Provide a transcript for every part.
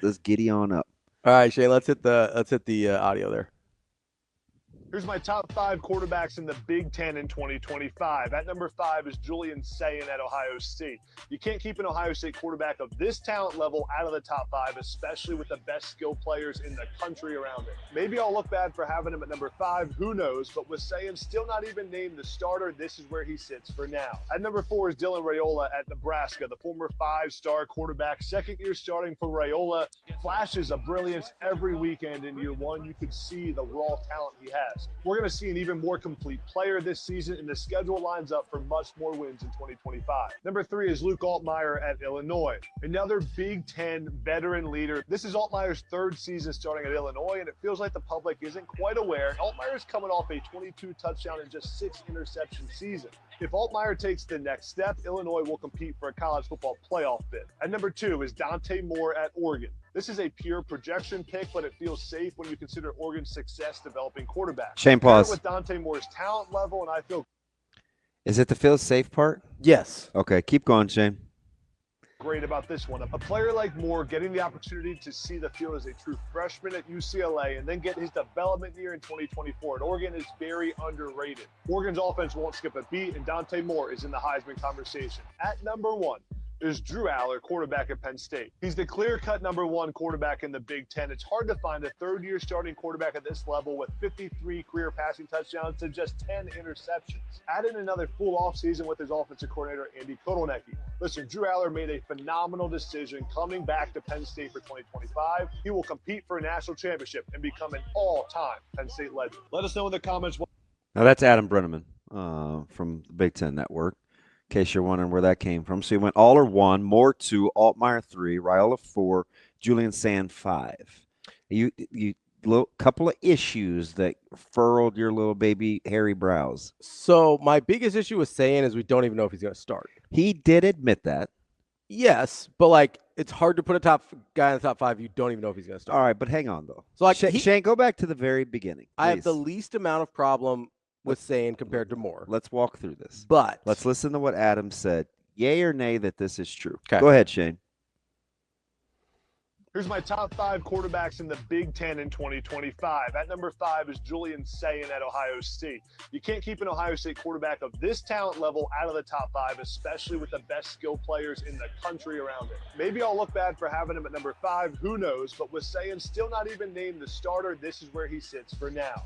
let's giddy on up. All right, Shane, let's hit the audio there. Here's my top 5 quarterbacks in the Big Ten in 2025. At number 5 is Julian Sayin at Ohio State. You can't keep an Ohio State quarterback of this talent level out of the top 5, especially with the best skill players in the country around it. Maybe I'll look bad for having him at number 5, who knows, but with Sayin still not even named the starter, this is where he sits for now. At number 4 is Raiola at Nebraska, the former 5-star quarterback, second year starting for Raiola, flashes of brilliance every weekend in year 1. You could see the raw talent he has. We're going to see an even more complete player this season, and the schedule lines up for much more wins in 2025. Number 3 is Luke Altmaier at Illinois, another Big Ten veteran leader. This is Altmaier's 3rd season starting at Illinois, and it feels like the public isn't quite aware. Altmaier's coming off a 22 touchdown and just 6 interception season. If Altmaier takes the next step, Illinois will compete for a college football playoff bid. At number 2 is Dante Moore at Oregon. This is a pure projection pick, but it feels safe when you consider Oregon's success developing quarterbacks. Shane, pause. With Dante Moore's talent level, and I feel. Is it the feel safe part? Yes. Okay, keep going, Shane. Great about this one. A player like Moore getting the opportunity to see the field as a true freshman at UCLA and then get his development year in 2024 at Oregon is very underrated. Oregon's offense won't skip a beat, and Dante Moore is in the Heisman conversation. At number 1 is Drew Aller, quarterback at Penn State. He's the clear-cut number 1 quarterback in the Big Ten. It's hard to find a third-year starting quarterback at this level with 53 career passing touchdowns to just 10 interceptions. Add in another full offseason with his offensive coordinator, Andy Kotelnicki. Listen, Drew Aller made a phenomenal decision coming back to Penn State for 2025. He will compete for a national championship and become an all-time Penn State legend. Let us know in the comments. Now, that's Adam Breneman from the Big Ten Network, in case you're wondering where that came from. So he went Aller 1, Moore 2, Altmaier 3, Raiola 4, Julian Sayin 5. You couple of issues that furrowed your little baby hairy brows. So my biggest issue with Sayin is we don't even know if he's going to start. He did admit that. Yes, but it's hard to put a top guy in the top 5. You don't even know if he's going to start. All right, but hang on though. So Shane, go back to the very beginning. Please. I have the least amount of problem with Sayin compared to Moore. Let's walk through this. But let's listen to what Adam said. Yay or nay that this is true. Okay. Go ahead, Shane. Here's my top 5 quarterbacks in the Big Ten in 2025. At number 5 is Julian Sayin at Ohio State. You can't keep an Ohio State quarterback of this talent level out of the top 5, especially with the best skill players in the country around it. Maybe I'll look bad for having him at number 5, who knows, but with Sayin still not even named the starter, this is where he sits for now.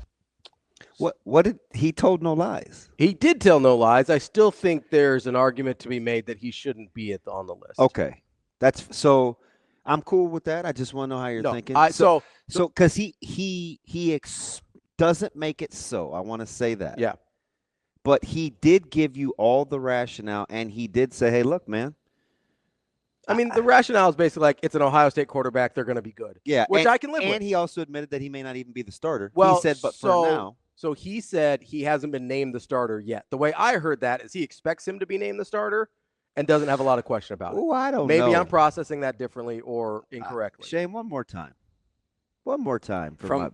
What did he told no lies? He did tell no lies. I still think there's an argument to be made that he shouldn't be on the list. Okay. So I'm cool with that. I just want to know how you're thinking. So because he doesn't make it so. I want to say that. Yeah. But he did give you all the rationale, and he did say, "Hey, look, man." I mean, the rationale is basically like it's an Ohio State quarterback; they're going to be good. Yeah, which I can live with. And he also admitted that he may not even be the starter. Well, he said, "But for now." So he said he hasn't been named the starter yet. The way I heard that is he expects him to be named the starter and doesn't have a lot of question about it. Oh, I don't know. Maybe I'm processing that differently or incorrectly. Shane, one more time. One more time from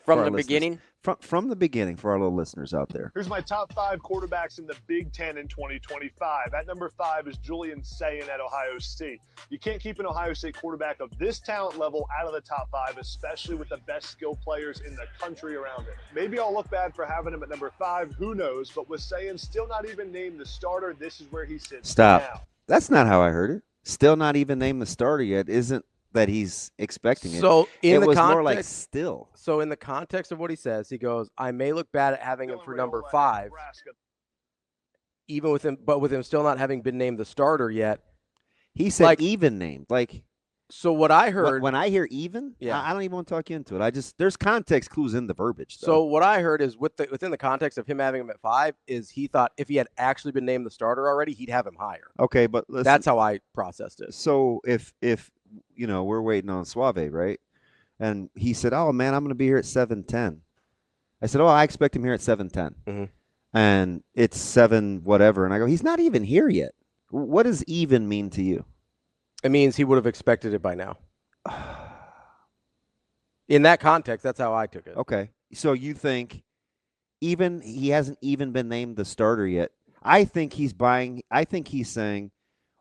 the beginning. From the beginning for our little listeners out there. Here's my top 5 quarterbacks in the Big Ten in 2025. At number 5 is Julian Sayin at Ohio State. You can't keep an Ohio State quarterback of this talent level out of the top 5, especially with the best skill players in the country around it. Maybe I'll look bad for having him at number 5, who knows, but with Sayin still not even named the starter, this is where he sits now. That's not how I heard it. Still not even named the starter yet. Isn't that he's expecting it? So it was more like still. So in the context of what he says, he goes, I may look bad at having him for number 5, even with him, but with him still not having been named the starter yet. He said even named. So what I heard when I hear even, I don't even want to talk you into it. There's context clues in the verbiage. Though. So what I heard is within the context of him having him at 5 is he thought if he had actually been named the starter already, he'd have him higher. Okay, but listen, that's how I processed it. So if we're waiting on Suave, right? And he said, "Oh man, I'm going to be here at 7:10." I said, "Oh, I expect him here at 7:10." Mm-hmm. And it's 7 whatever, and I go, "He's not even here yet." What does even mean to you? It means he would have expected it by now. In that context, that's how I took it. Okay. So you think he hasn't even been named the starter yet. I think he's saying,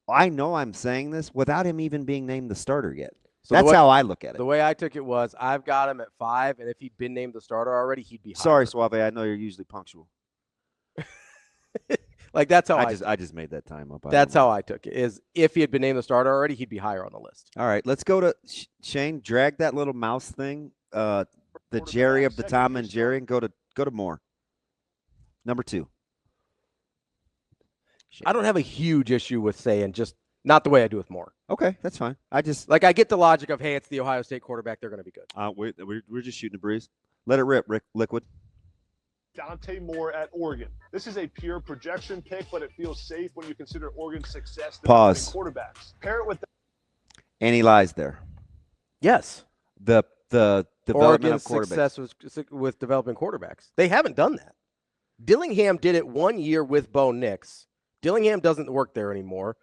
I know I'm saying this without him even being named the starter yet. So That's how I look at it. The way I took it was I've got him at 5, and if he'd been named the starter already, he'd be higher. Sorry, Suave. I know you're usually punctual. Like that's how I just made that time up. That's how I took it. Is if he had been named the starter already, he'd be higher on the list. All right, let's go to Shane. Drag that little mouse thing, the Jerry of the Tom and Jerry, and go to Moore. Number 2. I don't have a huge issue with saying just not the way I do with Moore. Okay, that's fine. I just I get the logic of, hey, it's the Ohio State quarterback. They're going to be good. We're just shooting a breeze. Let it rip, Liquid. Dante Moore at Oregon. This is a pure projection pick, but it feels safe when you consider Oregon's success developing quarterbacks. Pair it with And he lies there. Yes. The development Oregon's of quarterbacks. success was with developing quarterbacks. They haven't done that. Dillingham did it 1 year with Bo Nix. Dillingham doesn't work there anymore.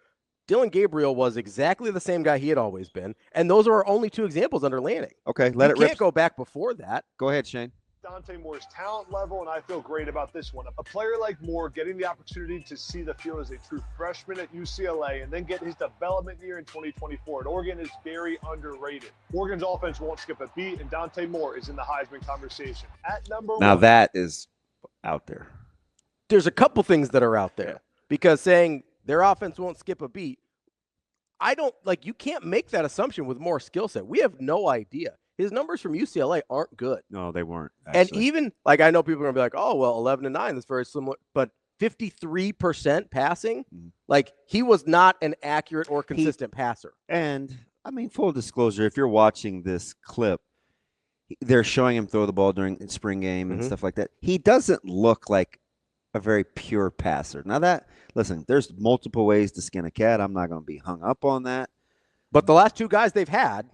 Dylan Gabriel was exactly the same guy he had always been, and those are our only 2 examples under Lanning. Okay, let it rip. Can't go back before that. Go ahead, Shane. Dante Moore's talent level, and I feel great about this one. A player like Moore getting the opportunity to see the field as a true freshman at UCLA and then get his development year in 2024 at Oregon is very underrated. Oregon's offense won't skip a beat, and Dante Moore is in the Heisman conversation. At number 1. Now that is out there. There's a couple things that are out there because saying their offense won't skip a beat, you can't make that assumption with Moore's skill set. We have no idea. His numbers from UCLA aren't good. No, they weren't. Actually. And even, I know people are going to be like, oh, well, 11-9, that's very similar. But 53% passing, he was not an accurate or consistent passer. And, full disclosure, if you're watching this clip, they're showing him throw the ball during spring game and stuff like that. He doesn't look like a very pure passer. Now listen, there's multiple ways to skin a cat. I'm not going to be hung up on that. But the last 2 guys they've had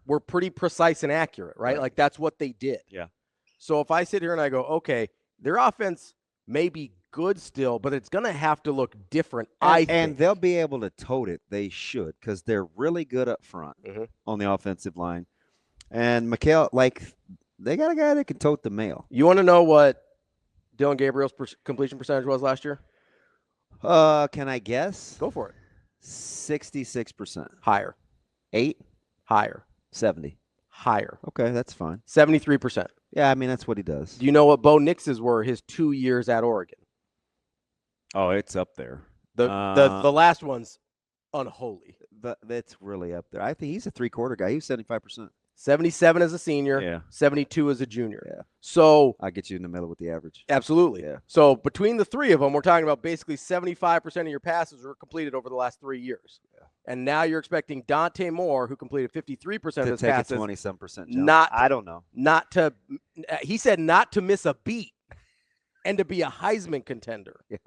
were pretty precise and accurate, right? That's what they did. Yeah. So if I sit here and I go, okay, their offense may be good still, but it's going to have to look different, I think. And they'll be able to tote it. They should, because they're really good up front on the offensive line. And Mikhail, they got a guy that can tote the mail. You want to know what Dylan Gabriel's completion percentage was last year? Can I guess? Go for it. 66%. Higher. 8? Higher. 70. Higher. Okay, that's fine. 73%. Yeah, that's what he does. Do you know what Bo Nix's were his 2 years at Oregon? Oh, it's up there. The last one's unholy. That's really up there. I think he's a 3-quarter guy. He's 75%. 77 as a senior, 72 as a junior. Yeah. So I get you in the middle with the average. Absolutely. Yeah. So between the 3 of them, we're talking about basically 75% of your passes were completed over the last 3 years. Yeah. And now you're expecting Dante Moore, who completed 53% of his passes, to take a 20-some% jump. I don't know. He said not to miss a beat and to be a Heisman contender. Yeah.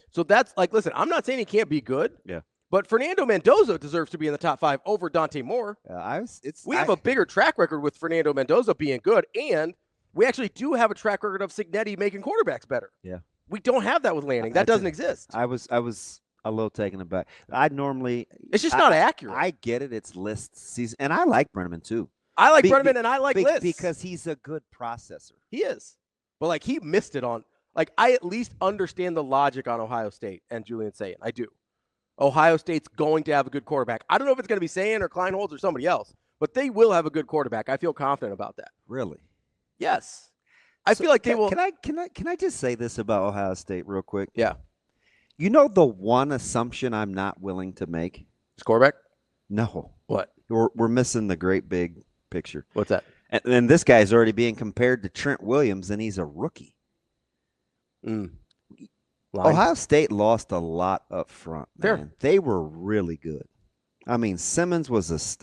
So that's listen, I'm not saying he can't be good. Yeah. But Fernando Mendoza deserves to be in the top 5 over Dante Moore. We have a bigger track record with Fernando Mendoza being good, and we actually do have a track record of Cignetti making quarterbacks better. Yeah. We don't have that with Lanning. That doesn't exist. I was a little taken aback. It's just not accurate. I get it. It's list season, and I like Breneman too. I like Breneman, and I like lists because he's a good processor. He is, but he missed it on. I at least understand the logic on Ohio State and Julian Sayin. I do. Ohio State's going to have a good quarterback. I don't know if it's going to be Sayin or Kleinholz or somebody else, but they will have a good quarterback. I feel confident about that. Really? Yes. I feel like they will. Can I just say this about Ohio State real quick? Yeah. You know the one assumption I'm not willing to make? Is quarterback? No. What? We're missing the great big picture. What's that? And this guy's already being compared to Trent Williams, and he's a rookie. Ohio State lost a lot up front, man. Fair. They were really good. Simmons was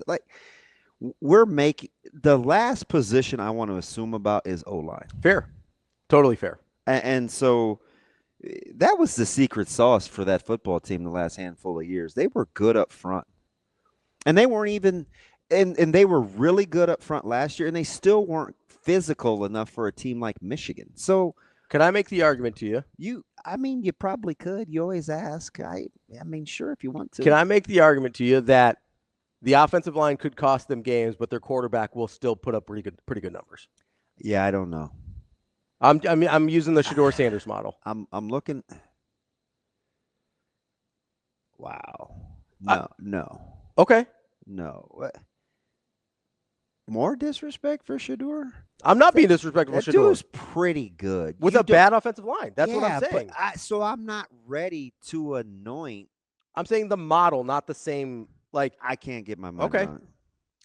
we're making the last position I want to assume about is O-line. Fair. Totally fair. And so that was the secret sauce for that football team the last handful of years. They were good up front. And they weren't even and they were really good up front last year, and they still weren't physical enough for a team like Michigan. So can I make the argument to you? You probably could. You always ask. Sure, if you want to. Can I make the argument to you that the offensive line could cost them games, but their quarterback will still put up pretty good numbers? Yeah, I don't know. I'm using the Shedeur Sanders model. I'm looking. Wow. No. Okay. No. more disrespect for Shedeur? I'm not being disrespectful That to dude Shedeur. was pretty good. With a bad offensive line. That's what I'm saying. But so I'm not ready to anoint. I'm saying the model, not the same. Like, I can't get my mind Okay. on it.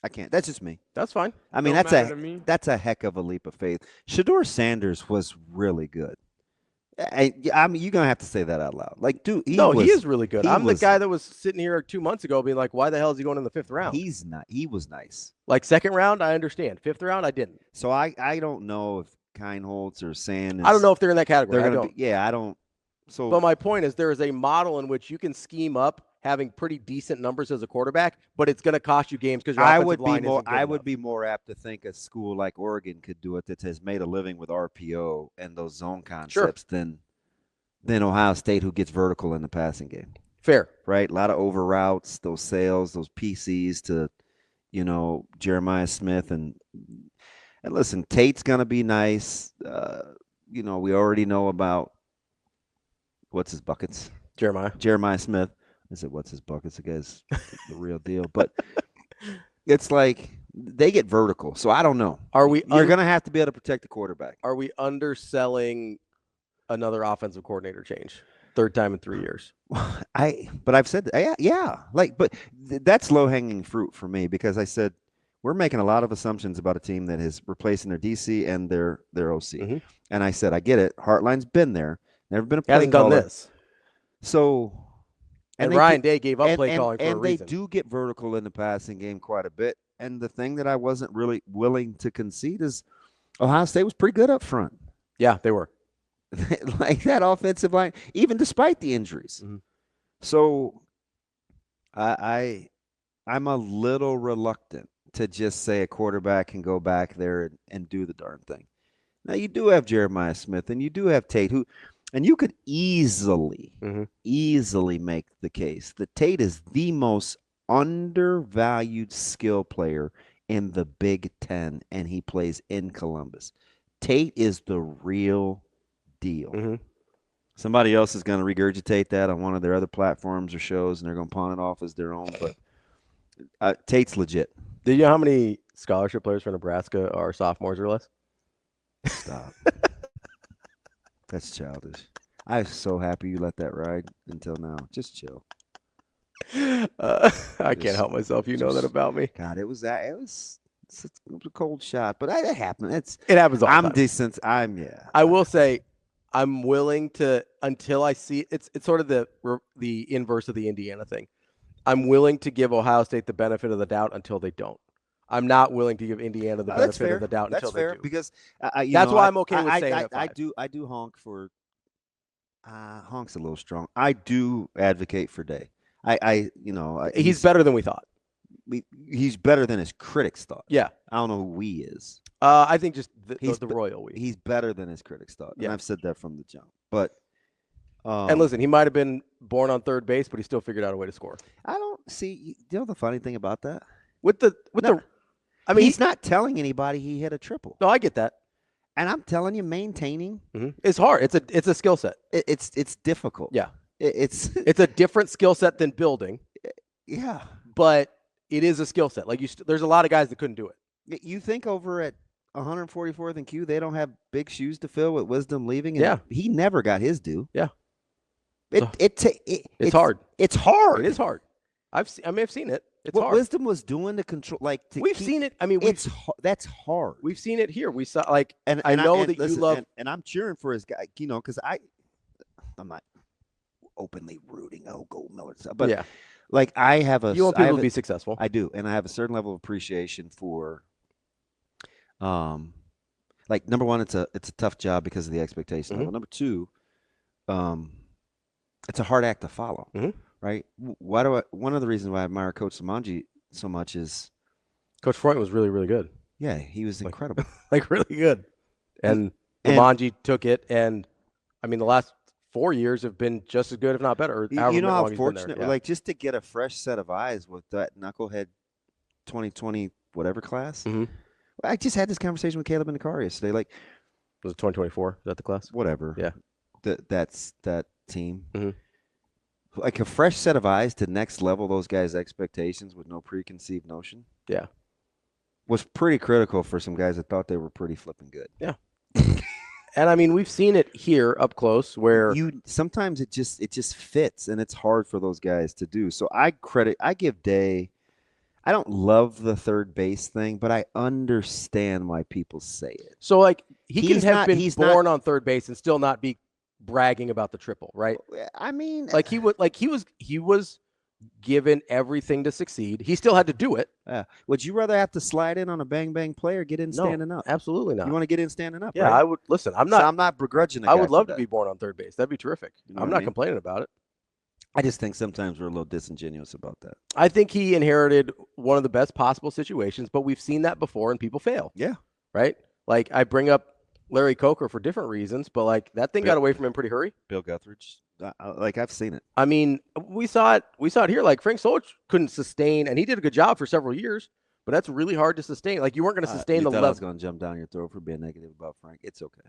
I can't. That's just me. that's fine. I mean, Don't matter to me. that's a heck of a leap of faith. Shedeur Sanders was really good. I mean, you're gonna have to say that out loud. Like, dude, he is really good. I'm the was- guy that was sitting here 2 months ago being like, why the hell is he going in the 5th round? He's not. He was nice. Like, 2nd round, I understand. 5th round, I didn't. So I don't know if Kindholtz or Sand. I don't know if they're in that category. They're I gonna don't. be. Yeah, I don't. So, But my point is there is a model in which you can scheme up having pretty decent numbers as a quarterback, but it's going to cost you games because your offensive line isn't good I would enough. be more apt to think a school like Oregon could do it that has made a living with RPO and those zone concepts than Ohio State, who gets vertical in the passing game. Fair. Right? A lot of over routes, those sales, those PCs to, Jeremiah Smith and listen, Tate's gonna be nice. We already know about what's his buckets. Jeremiah Smith. I said, what's his buckets? The guy's the real deal. But it's like they get vertical. So I don't know. You're gonna have to be able to protect the quarterback. Are we underselling another offensive coordinator change? 3rd time in 3 years. But I've said that, yeah. But that's low hanging fruit for me because I said we're making a lot of assumptions about a team that is replacing their DC and their OC. Mm-hmm. And I said, I get it. Hartline's been there, never been a play Hasn't done caller. this. So, and Ryan Day gave up play calling for a reason. And they do get vertical in the passing game quite a bit. And the thing that I wasn't really willing to concede is Ohio State was pretty good up front. Yeah, they were. Like that offensive line, even despite the injuries. Mm-hmm. So I'm a little reluctant to just say a quarterback can go back there and do the darn thing. Now you do have Jeremiah Smith and you do have Tate, and you could easily make the case that Tate is the most undervalued skill player in the Big Ten, and he plays in Columbus. Tate is the real deal. Mm-hmm. Somebody else is going to regurgitate that on one of their other platforms or shows, and they're going to pawn it off as their own. But Tate's legit. Do you know how many scholarship players for Nebraska are sophomores or less? Stop. That's childish. I was so happy you let that ride until now. Just chill. I can't help myself. You know that about me. God, it was a cold shot, but it happened. It happens all the time. I'm decent. I will say, I'm willing to until I see it's sort of the inverse of the Indiana thing. I'm willing to give Ohio State the benefit of the doubt until they don't. I'm not willing to give Indiana the benefit of the doubt until they do. Because that's why I'm okay with saying I do honk for honk's a little strong. I do advocate for Day. He's better than we thought. He's better than his critics thought. Yeah. I don't know who we is. I think just the royal we. He's better than his critics thought. Yeah. And I've said that from the jump. But and listen, he might have been born on 3rd base, but he still figured out a way to score. I don't see. You know the funny thing about that? I mean, he's not telling anybody he hit a triple. No, I get that. And I'm telling you, maintaining it's hard. It's a skill set. It's difficult. Yeah, it's a different skill set than building. Yeah, but it is a skill set. Like there's a lot of guys that couldn't do it. You think over at 144th and Q, they don't have big shoes to fill with Wisdom leaving? And he never got his due. Yeah, it's hard. It's hard. It is hard. I've seen it. It's what hard. Wisdom was doing to control, we've seen it. I mean, that's hard. We've seen it here. We saw and I know that listen, you love, and I'm cheering for his guy, because I'm not openly rooting. Oh, Gold Miller stuff, but yeah, I have a. You want people to be successful. I do, and I have a certain level of appreciation for. Number one, it's a tough job because of the expectation level. Number two, it's a hard act to follow. Right? One of the reasons why I admire Coach Samanji so much is Coach Freund was really, really good. Yeah, he was incredible. Really good. And Samanji took it, and I mean the last 4 years have been just as good, if not better. You know how fortunate, just to get a fresh set of eyes with that knucklehead 2020 whatever class. I just had this conversation with Caleb in the car yesterday. Was it 2024? Is that the class? Whatever. Yeah. That's that team. A fresh set of eyes to next level those guys' expectations with no preconceived notion. Yeah. was pretty critical for some guys that thought they were pretty flipping good. Yeah. And I mean, we've seen it here up close where sometimes it just fits, and it's hard for those guys to do. So I give Day. I don't love the third base thing, but I understand why people say it. So like he can have been born on third base and still not be bragging about the triple, right? I mean, like he was given everything to succeed. He still had to do it. Would you rather have to slide in on a bang bang play or get in standing up? Absolutely not. You want to get in standing up? Yeah, right? I would. Listen, I'm not begrudging. I would love to be born on third base. That'd be terrific. You know I'm not complaining about it. I just think sometimes we're a little disingenuous about that. I think he inherited one of the best possible situations, but we've seen that before and people fail. Yeah. Right? Like I bring up Larry Coker for different reasons, but like that thing got away from him pretty hurry. Bill Guthridge. Like I've seen it. I mean, we saw it here. Like Frank Solich couldn't sustain, and he did a good job for several years, but that's really hard to sustain. Like you weren't going to sustain the level. I was going to jump down your throat for being negative about Frank. It's okay.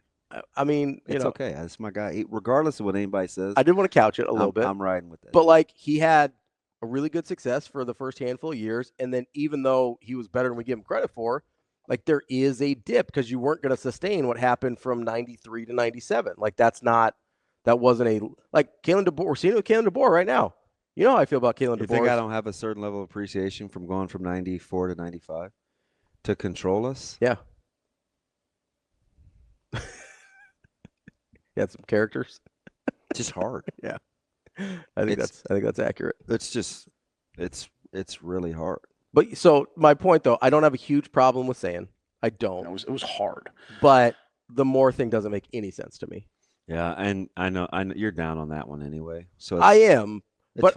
I mean, it's okay. That's my guy. Regardless of what anybody says, I did want to couch it a little bit. I'm riding with that. But like he had a really good success for the first handful of years, and then even though he was better than we give him credit for, like there is a dip because you weren't going to sustain what happened from 93 to 97. Like that wasn't a like Kalen DeBoer. We're seeing it with Kalen DeBoer right now. You know how I feel about Kalen DeBoer. You think I don't have a certain level of appreciation from going from 94 to 95 to control us? Yeah. You had some characters. Just hard. Yeah. I think that's accurate. It's really hard. But so my point though, I don't have a huge problem with saying I don't. It was hard. But the more thing doesn't make any sense to me. Yeah, and I know you're down on that one anyway. So I am, but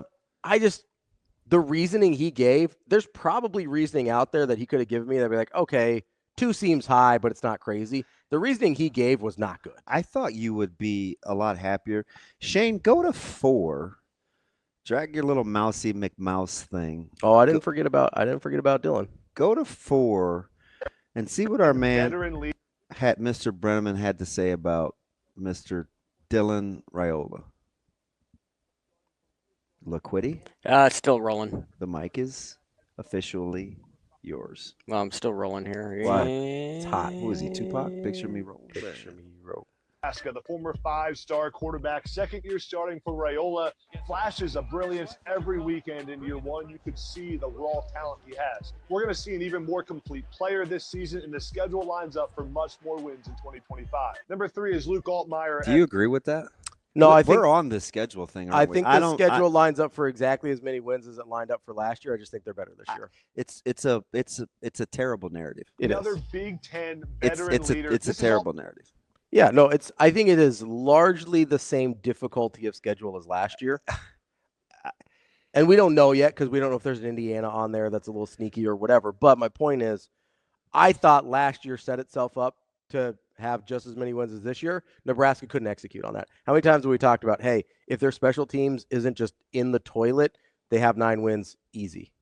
the reasoning he gave, there's probably reasoning out there that he could have given me that'd be like, okay, 2 seems high, but it's not crazy. The reasoning he gave was not good. I thought you would be a lot happier. Shane, go to 4. Drag your little mousy McMouse thing. Oh, I didn't forget about Dylan. Go to 4 and see what our man Mr. Breneman had to say about Mr. Dylan Raiola. Liquidity? Still rolling. The mic is officially yours. Well, I'm still rolling here. Why? It's hot. Who is he, Tupac? Picture me roll. Picture me roll. Nebraska, the former 5-star quarterback, second year starting for Raiola, flashes of brilliance every weekend in year 1. You could see the raw talent he has. We're going to see an even more complete player this season, and the schedule lines up for much more wins in 2025. Number 3 is Luke Altmaier. Do you agree with that? No, I think we're on the schedule thing. I think the schedule lines up for exactly as many wins as it lined up for last year. I just think they're better this year. It's a terrible narrative. Another Big Ten veteran leader. It's a terrible narrative. Yeah, no, I think it is largely the same difficulty of schedule as last year. And we don't know yet because we don't know if there's an Indiana on there that's a little sneaky or whatever. But my point is, I thought last year set itself up to have just as many wins as this year. Nebraska couldn't execute on that. How many times have we talked about, hey, if their special teams isn't just in the toilet, they have 9 wins easy.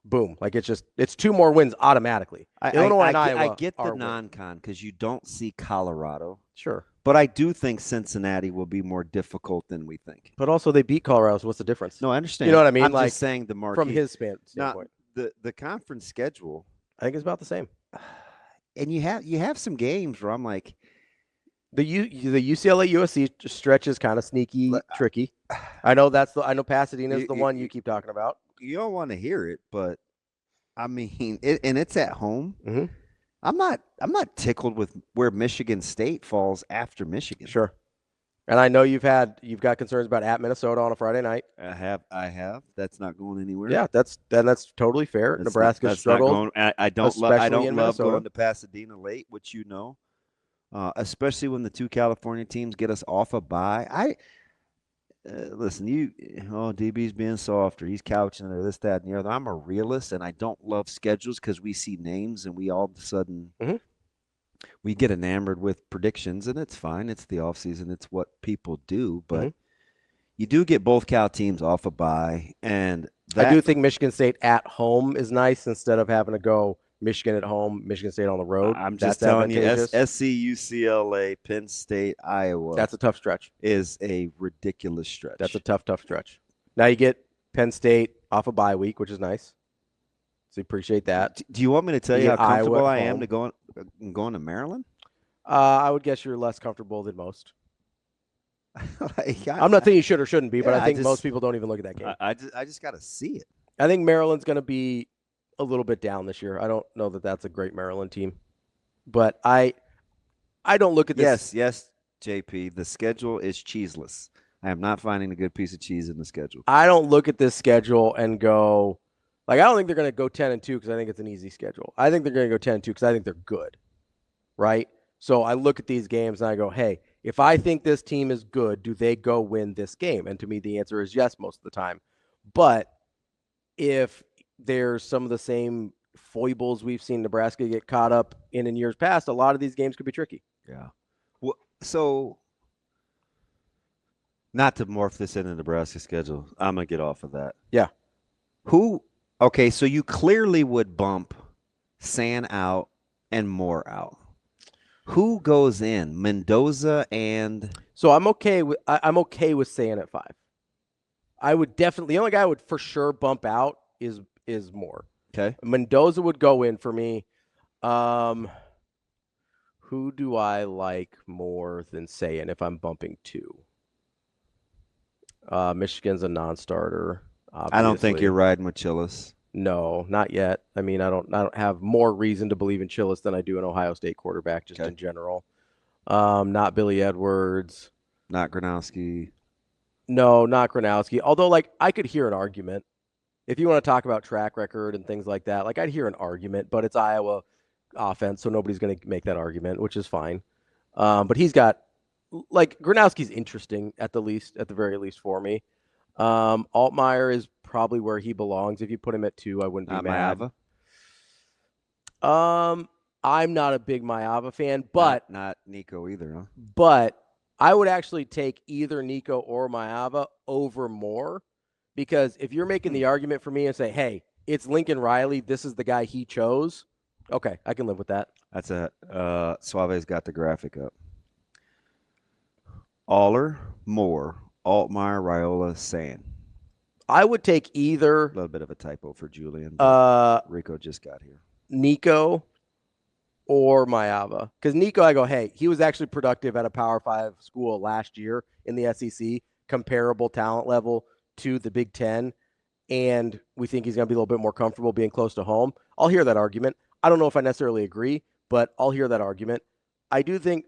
Boom. Like it's 2 more wins automatically. Illinois and Iowa. I get the non-con because you don't see Colorado. Sure. But I do think Cincinnati will be more difficult than we think. But also they beat Colorado, so what's the difference? No, I understand. You know what I mean? I'm just saying the marquee. From his standpoint. The conference schedule. I think it's about the same. And you have some games where I'm like, the UCLA USC stretch is kind of sneaky, tricky. I know Pasadena is the one you keep talking about. You don't want to hear it, but I mean, and it's at home. Mm-hmm. I'm not tickled with where Michigan State falls after Michigan. Sure. And I know you've got concerns about at Minnesota on a Friday night. I have. That's not going anywhere. Yeah, that's totally fair. Nebraska struggled. I don't love going to Pasadena late, which you know, especially when the 2 California teams get us off a bye. Listen, DB's being soft or he's couching or this, that, and the other. I'm a realist, and I don't love schedules because we see names and we all of a sudden we get enamored with predictions, and it's fine. It's the offseason. It's what people do. But you do get both Cal teams off a bye. And I do think Michigan State at home is nice instead of having to go Michigan at home, Michigan State on the road. I'm just telling you, SC, UCLA, Penn State, Iowa. That's a tough stretch. Is a ridiculous stretch. That's a tough stretch. Now you get Penn State off a bye week, which is nice. So appreciate that. Do you want me to tell you You how get Iowa comfortable at I am home. to going to Maryland? I would guess you're less comfortable than most. Like, I'm not saying you should or shouldn't be, but Yeah, I think most people don't even look at that game. I just got to see it. I think Maryland's going to be a little bit down this year. I don't know that that's a great Maryland team, but I don't look at this. Yes, JP. The schedule is cheeseless. I am not finding a good piece of cheese in the schedule. I don't look at this schedule and go, like, I don't think they're going to go 10-2 because I think it's an easy schedule. I think they're going to go 10-2 because I think they're good, right? So I look at these games and I go, hey, if I think this team is good, do they go win this game? And to me, the answer is yes most of the time. But if there's some of the same foibles we've seen Nebraska get caught up in years past, a lot of these games could be tricky. Yeah. Well, so not to morph this into Nebraska schedule, I'm going to get off of that. Yeah. Okay, so you clearly would bump Sayin out and Moore out. Who goes in? Mendoza and So I'm okay with Sayin at 5. I would definitely, the only guy I would for sure bump out is Moore. okay. Mendoza would go in for me. Who do I like more than Sayin if I'm bumping 2? Michigan's a non-starter. I don't think obviously. you're riding with Chillis. No, not yet. I mean, I don't have more reason to believe in Chillis than I do an Ohio State quarterback just in general. Not Billy Edwards. Not Gronowski. No, not Gronowski. Although, like, I could hear an argument. If you want to talk about track record and things like that, like, I'd hear an argument, but it's Iowa offense, so nobody's going to make that argument, which is fine. But he's got, like, Gronowski's interesting at the very least for me. Altmaier is probably where he belongs. If you put him at 2, I wouldn't be mad. Maava? I'm not a big Maava fan, but not Nico either, huh? But I would actually take either Nico or Maava over Moore, because if you're making the argument for me and say, hey, it's Lincoln Riley, this is the guy he chose, okay, I can live with that. That's it. Suave's got the graphic up. Aller, Moore, Altmaier, Raiola, Sayin. I would take A either little bit of a typo for Julian. But Rico just got here. Nico or Maava. Because Nico, I go, hey, he was actually productive at a Power 5 school last year in the SEC, comparable talent level to the Big Ten, and we think he's going to be a little bit more comfortable being close to home. I'll hear that argument. I don't know if I necessarily agree, but I'll hear that argument. I do think,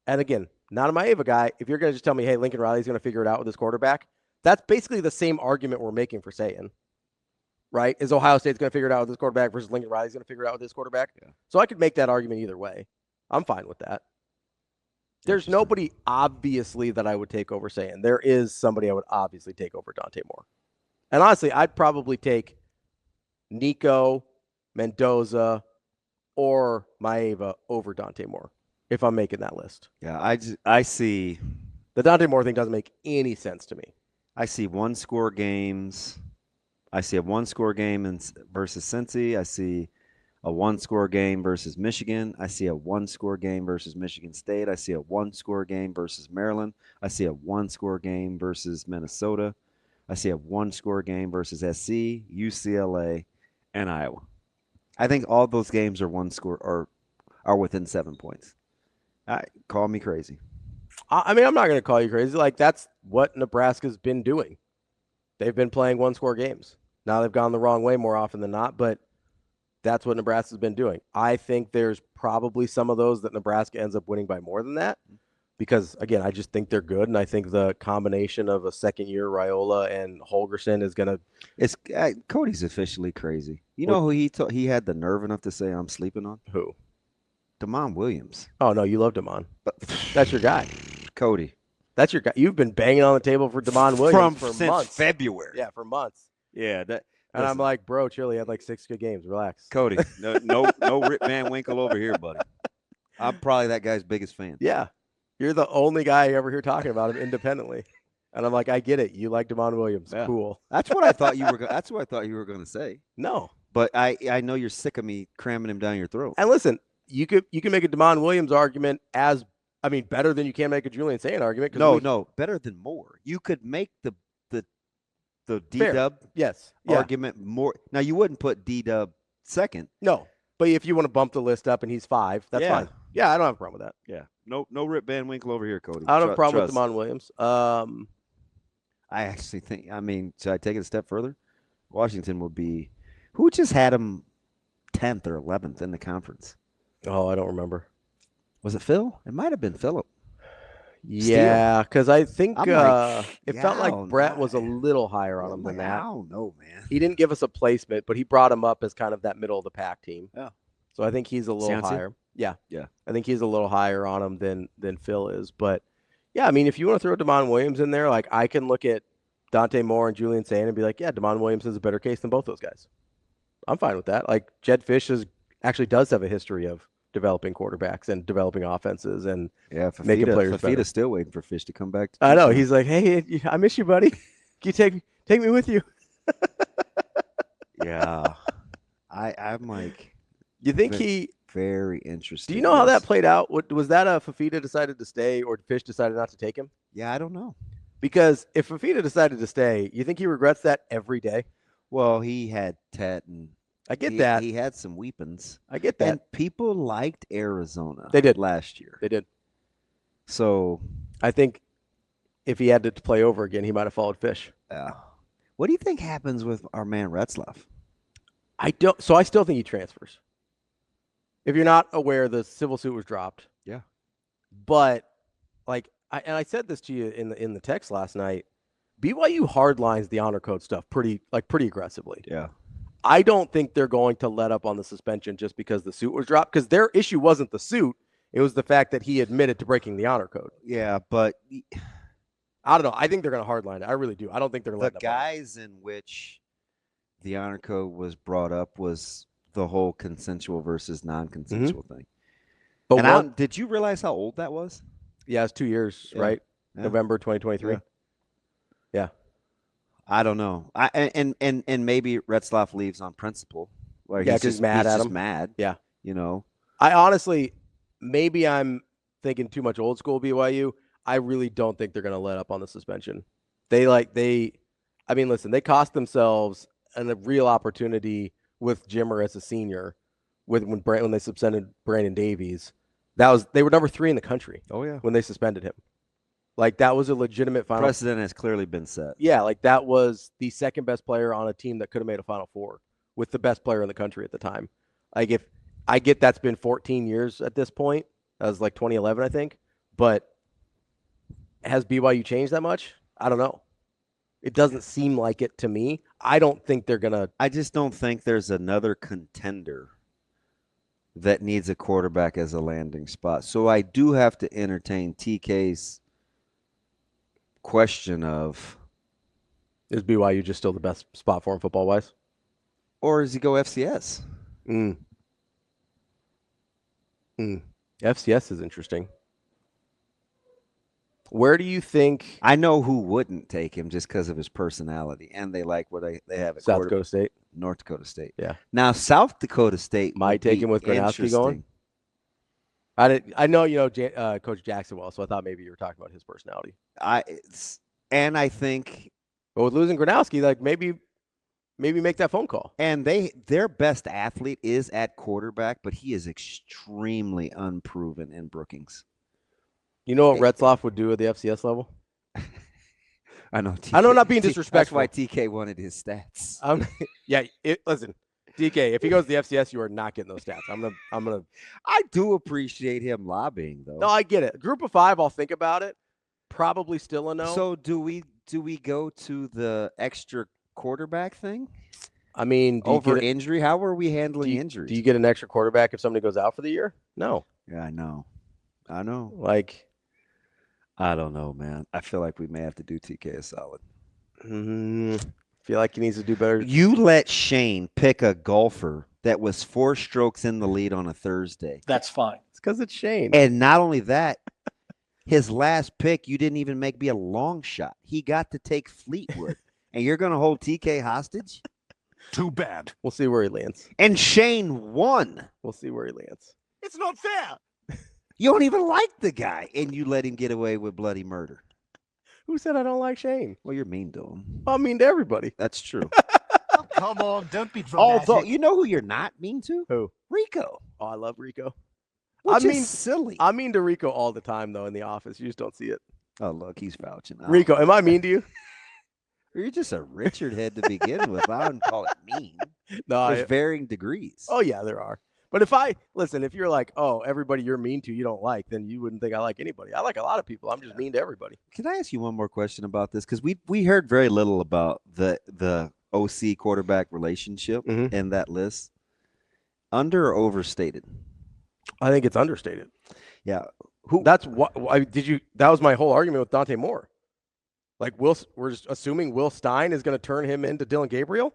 and again, not a Maava guy, if you're going to just tell me, hey, Lincoln Riley's going to figure it out with his quarterback, that's basically the same argument we're making for Sayin, right? Is Ohio State's going to figure it out with his quarterback versus Lincoln Riley's going to figure it out with his quarterback? Yeah. So I could make that argument either way. I'm fine with that. There's nobody obviously that I would take over Sayin. There is somebody I would obviously take over Dante Moore. And honestly, I'd probably take Nico, Mendoza, or Maava over Dante Moore if I'm making that list. Yeah, I see. The Dante Moore thing doesn't make any sense to me. I see one-score games. I see a one-score game versus Cincy. I see a one-score game versus Michigan. I see a one-score game versus Michigan State. I see a one-score game versus Maryland. I see a one-score game versus Minnesota. I see a one-score game versus SC, UCLA, and Iowa. I think all those games are one-score or are within 7 points. Call me crazy. I mean, I'm not going to call you crazy. Like, that's what Nebraska's been doing. They've been playing one-score games. Now they've gone the wrong way more often than not, but that's what Nebraska's been doing. I think there's probably some of those that Nebraska ends up winning by more than that because, again, I just think they're good, and I think the combination of a second-year Raiola and Holgorsen is going to Cody's officially crazy. You know who he had the nerve enough to say I'm sleeping on? Who? Damon Williams. Oh, no, you love Damon. That's your guy. Cody. That's your guy. You've been banging on the table for Damon Williams for since months. February. Yeah, for months. Yeah, and I'm like, bro, chill. He had like 6 good games. Relax. Cody, no Rip Van Winkle over here, buddy. I'm probably that guy's biggest fan. Yeah. You're the only guy I ever hear talking about him independently. And I'm like, I get it. You like Damon Williams. Yeah. Cool. That's what I thought you were that's what I thought you were going to say. No. But I know you're sick of me cramming him down your throat. And listen, you can make a Damon Williams argument better than you can make a Julian Sayin argument. No, better than more. You could make the D-Dub yes. argument more. Now, you wouldn't put D-Dub second. No, but if you want to bump the list up and he's 5, that's Yeah. fine. Yeah, I don't have a problem with that. Yeah. No Rip Van Winkle over here, Cody. I don't have a problem Trust. with Damon Williams. I actually think, should I take it a step further? Washington would be, who just had him 10th or 11th in the conference? Oh, I don't remember. Was it Phil? It might have been Philip. Yeah, because I think I'm like, it felt like yeah, Brett no. was a little higher on him than I that. don't know, man. He didn't give us a placement, but he brought him up as kind of that middle of the pack team. Yeah. So I think he's a little Cianci? higher. Yeah. Yeah. I think he's a little higher on him than Phil is. But yeah, I mean, if you want to throw Damon Williams in there, like I can look at Dante Moore and Julian Sayin and be like, yeah, Damon Williams is a better case than both those guys. I'm fine with that. Like Jed Fish actually does have a history of developing quarterbacks and developing offenses and making players better. Fafita's still waiting for Fish to come back. I know. He's like, hey, I miss you, buddy. Can you take me with you? Yeah. I'm like, You think very interested. Do you know how that played out? Was that Fafita decided to stay or Fish decided not to take him? Yeah, I don't know. Because if Fafita decided to stay, you think he regrets that every day? Well, he had Tet and I get that. He had some weapons. I get that. And people liked Arizona. They did last year. They did. So I think if he had to play over again, he might have followed Fish. Yeah. What do you think happens with our man Retzlaff? I still think he transfers. If you're not aware, the civil suit was dropped. Yeah. But I said this to you in the text last night. BYU hardlines the honor code stuff pretty aggressively. Yeah. I don't think they're going to let up on the suspension just because the suit was dropped, because their issue wasn't the suit. It was the fact that he admitted to breaking the honor code. Yeah, but I don't know. I think they're going to hardline it. I really do. I don't think they're going to let the guys in which the honor code was brought up was the whole consensual versus non-consensual thing. But did you realize how old that was? Yeah, it's 2 years, right? Yeah. November 2023. Yeah. I don't know. And maybe Retzlaff leaves on principle. Where he's just mad at him. Mad. Yeah. You know. I honestly, maybe I'm thinking too much old school BYU. I really don't think they're going to let up on the suspension. Listen, they cost themselves a real opportunity with Jimmer as a senior when they suspended Brandon Davies. They were number 3 in the country. Oh yeah. When they suspended him. Like that was a legitimate final. Precedent has clearly been set. Yeah, like that was the second best player on a team that could have made a Final Four with the best player in the country at the time. Like if I get that's been 14 years at this point. That was like 2011, I think. But has BYU changed that much? I don't know. It doesn't seem like it to me. I don't think they're going to. I just don't think there's another contender that needs a quarterback as a landing spot. So I do have to entertain TK's question of, is BYU just still the best spot for him football-wise? Or does he go FCS? FCS is interesting. Where do you think? I know who wouldn't take him just because of his personality, and they like what they have at South Dakota State, North Dakota State. Yeah. Now South Dakota State might take him with Gronowski going. I know Coach Jackson well, so I thought maybe you were talking about his personality. I think, but with losing Gronowski, like maybe make that phone call. And their best athlete is at quarterback, but he is extremely unproven in Brookings. You know what Retzlaff would do at the FCS level? I know. I know, not being disrespectful. That's why TK wanted his stats. Listen, TK, if he goes to the FCS, you are not getting those stats. I'm gonna. I do appreciate him lobbying, though. No, I get it. Group of 5, I'll think about it. Probably still a no. So do we go to the extra quarterback thing? I mean, over injury, how are we handling injuries? Do you get an extra quarterback if somebody goes out for the year? No. Yeah, I know. Like, I don't know, man. I feel like we may have to do TK a solid. Feel like he needs to do better. You let Shane pick a golfer that was 4 strokes in the lead on a Thursday. That's fine. It's because it's Shane. And not only that, his last pick, you didn't even make me a long shot. He got to take Fleetwood. And you're going to hold TK hostage? Too bad. We'll see where he lands. And Shane won. We'll see where he lands. It's not fair. You don't even like the guy, and you let him get away with bloody murder. Who said I don't like Shane? Well, you're mean to him. I'm mean to everybody. That's true. Come on, don't be dramatic. Although, you know who you're not mean to? Who? Rico. Oh, I love Rico. Which I mean, is silly. I'm mean to Rico all the time, though, in the office. You just don't see it. Oh, look, he's vouching. Oh, Rico, am I mean to you? You're just a Richard head to begin with. I wouldn't call it mean. No. There's varying degrees. Oh, yeah, there are. But if you're like, oh, everybody you're mean to, you don't like, then you wouldn't think I like anybody. I like a lot of people. I'm just mean to everybody. Can I ask you one more question about this? Because we heard very little about the OC quarterback relationship in that list. Under or overstated? I think it's understated. Yeah. That's what that was my whole argument with Dante Moore. Like we're just assuming Will Stein is going to turn him into Dylan Gabriel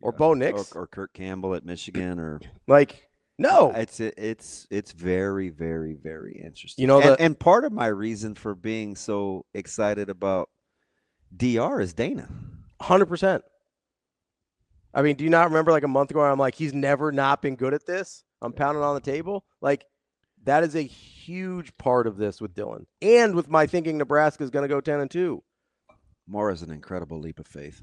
or Bo Nix or Kirk Campbell at Michigan or like no. It's very, very, very interesting. You know, and part of my reason for being so excited about DR is Dana. 100%. I mean, do you not remember like a month ago I'm like, he's never not been good at this? I'm pounding on the table. Like, that is a huge part of this with Dylan. And with my thinking Nebraska is going to go 10-2. More is an incredible leap of faith.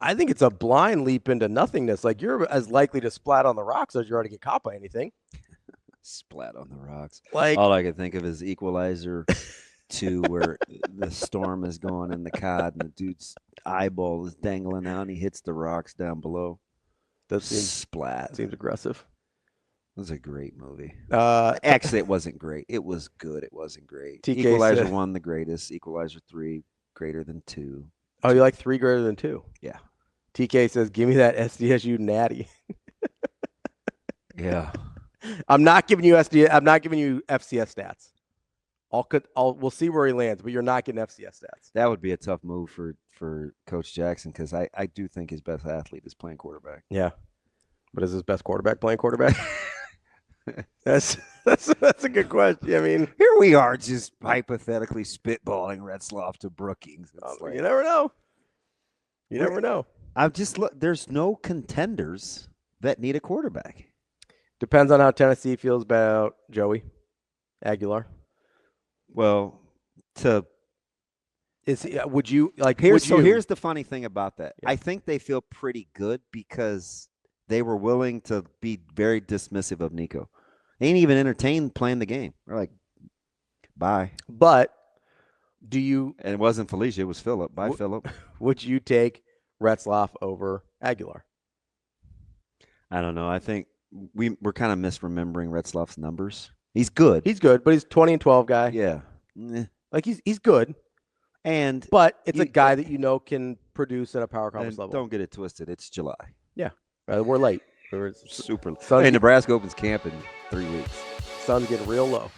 I think it's a blind leap into nothingness. Like, you're as likely to splat on the rocks as you are to get caught by anything. Splat on the rocks. Like, all I can think of is Equalizer 2, where the storm is going in the cod and the dude's eyeball is dangling out and he hits the rocks down below. That seems splat. Seems aggressive. It was a great movie. Actually, it wasn't great. It was good. It wasn't great. TK Equalizer said, 1, the greatest. Equalizer 3, greater than 2. Oh, you like 3 greater than 2? Yeah. TK says, give me that SDSU natty. Yeah. I'm not giving you FCS stats. We'll see where he lands, but you're not getting FCS stats. That would be a tough move for Coach Jackson because I do think his best athlete is playing quarterback. Yeah. But is his best quarterback playing quarterback? That's a good question. I mean, here we are just hypothetically spitballing Retzloff to Brookings. You never know. You never know. I've just there's no contenders that need a quarterback. Depends on how Tennessee feels about Joey Aguilar. Well, would you like? Here's the funny thing about that. Yeah. I think they feel pretty good because they were willing to be very dismissive of Nico. They ain't even entertained playing the game. They're like, bye. But do you? And it wasn't Felicia. It was Phillip. Bye, Phillip. Would you take Retzloff over Aguilar? I don't know. I think we're kind of misremembering Retzloff's numbers. He's good. He's good, but he's 20-12 guy. Yeah. Like he's good. But it's a guy that can produce at a power conference level. Don't get it twisted. It's July. Yeah. We're late. Super. Hey, Nebraska opens camp in 3 weeks. Sun's getting real low.